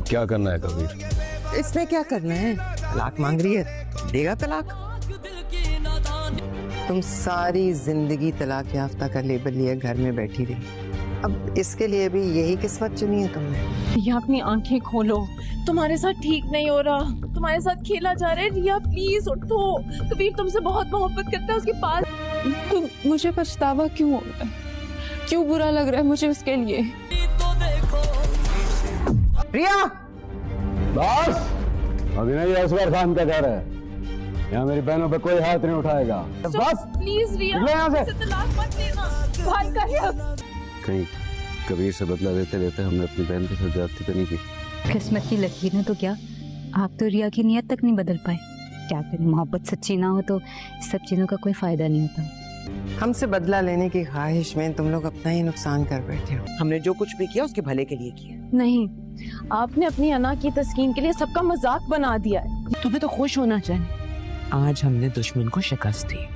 क्या करना है कबीर? इसमें क्या करना है? तलाक मांग रही है, देगा तलाक। तुम सारी जिंदगी तलाक याफ्ता का लेबल लिए घर में बैठी रही, अब इसके लिए भी यही किस्मत चुनी है तुमने। रिया अपनी आंखें खोलो, तुम्हारे साथ ठीक नहीं हो रहा, तुम्हारे साथ खेला जा रहा है। रिया प्लीज उठो, कबीर तुमसे बहुत मोहब्बत करता है, उसके पास। तो मुझे पछतावा क्यों हो रहा है? क्यों बुरा लग रहा है मुझे उसके लिए? रिया बस अभी नहीं, असगर खान का घर है, यहाँ मेरी बहनों पे कोई हाथ नहीं उठाएगा। बस प्लीज रिया, यहाँ से तलाक मत लेना। भाई का रिया, कहीं कबीर से बदला लेते लेते हमने अपनी बहन के साथ ज्यादती तो नहीं की। किस्मत की लकीर है तो क्या, आप तो रिया की नियत तक नहीं बदल पाए। क्या करें, मोहब्बत सच्ची ना हो तो इस सब चीजों का कोई फायदा नहीं होता। हमसे बदला लेने की ख्वाहिश में तुम लोग अपना ही नुकसान कर बैठे हो। हमने जो कुछ भी किया उसके भले के लिए किया। नहीं, आपने अपनी अना की तस्कीन के लिए सबका मजाक बना दिया है। तुम्हें तो खुश होना चाहिए, आज हमने दुश्मन को शिकस्त दी।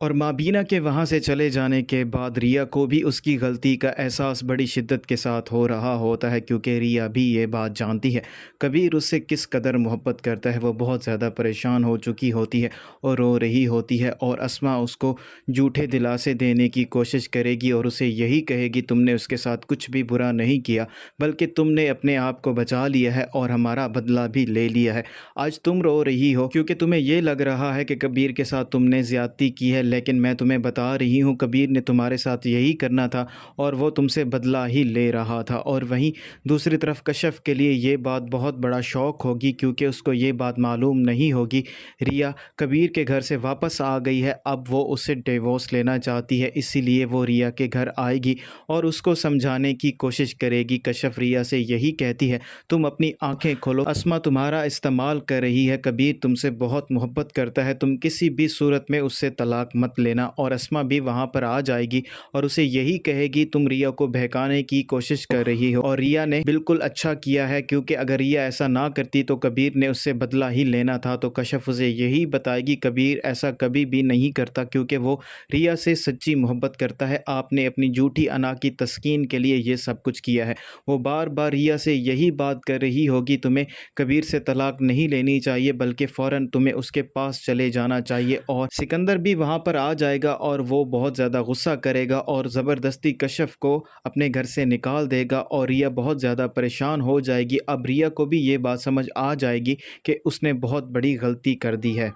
और माँ बीना के वहाँ से चले जाने के बाद रिया को भी उसकी गलती का एहसास बड़ी शिद्दत के साथ हो रहा होता है, क्योंकि रिया भी ये बात जानती है कबीर उससे किस कदर मोहब्बत करता है। वो बहुत ज़्यादा परेशान हो चुकी होती है और रो रही होती है, और अस्मा उसको झूठे दिलासे देने की कोशिश करेगी और उसे यही कहेगी तुमने उसके साथ कुछ भी बुरा नहीं किया, बल्कि तुमने अपने आप को बचा लिया है और हमारा बदला भी ले लिया है। आज तुम रो रही हो क्योंकि तुम्हें ये लग रहा है कि कबीर के साथ तुमने ज़्यादती की है, लेकिन मैं तुम्हें बता रही हूँ कबीर ने तुम्हारे साथ यही करना था और वो तुमसे बदला ही ले रहा था। और वहीं दूसरी तरफ कशफ के लिए ये बात बहुत बड़ा शौक़ होगी, क्योंकि उसको ये बात मालूम नहीं होगी रिया कबीर के घर से वापस आ गई है। अब वो उससे डिवोर्स लेना चाहती है, इसीलिए वो रिया के घर आएगी और उसको समझाने की कोशिश करेगी। कशफ रिया से यही कहती है तुम अपनी आंखें खोलो, अस्मा तुम्हारा इस्तेमाल कर रही है, कबीर तुमसे बहुत मोहब्बत करता है, तुम किसी भी सूरत में उससे तलाक मत लेना। और अस्मा भी वहाँ पर आ जाएगी और उसे यही कहेगी तुम रिया को बहकाने की कोशिश कर रही हो। और रिया ने बिल्कुल अच्छा किया है, क्योंकि अगर रिया ऐसा ना करती तो कबीर ने उससे बदला ही लेना था। तो कशफ उसे यही बताएगी कबीर ऐसा कभी भी नहीं करता, क्योंकि वो रिया से सच्ची मोहब्बत करता है। आपने अपनी झूठी अना की तस्कीन के लिए ये सब कुछ किया है। वो बार बार रिया से यही बात कर रही होगी तुम्हें कबीर से तलाक नहीं लेनी चाहिए, बल्कि फ़ौरन तुम्हें उसके पास चले जाना चाहिए। और सिकंदर भी वहाँ पर आ जाएगा और वो बहुत ज़्यादा गुस्सा करेगा और ज़बरदस्ती कशफ को अपने घर से निकाल देगा और रिया बहुत ज़्यादा परेशान हो जाएगी। अब रिया को भी ये बात समझ आ जाएगी कि उसने बहुत बड़ी गलती कर दी है।